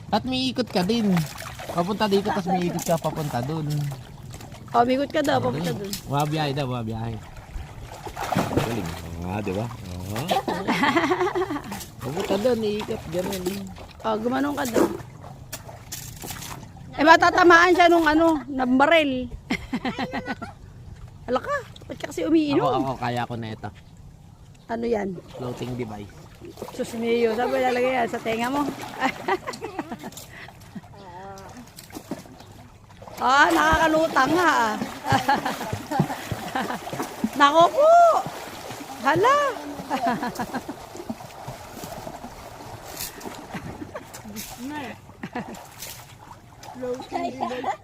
At may ikot ka din. Papunta dito, tapos may ikot ka papunta dun. O, migot ka daw, papunta dun. Mabiyahe daw, mabiyahe. Galing. Di ba? Papunta dun, iikot. Ganun din. O, gumanong ka daw. Eh, matatamaan siya nung ng baril. Hala ka, ba't ka kasi umiinom? Ako, kaya ko na ito. Ano yan? Floating device. Sus Mio, saan ba lalagay yan? Sa tenga mo? Nakakalutang nga ah. Nako po! Hala! Floating device.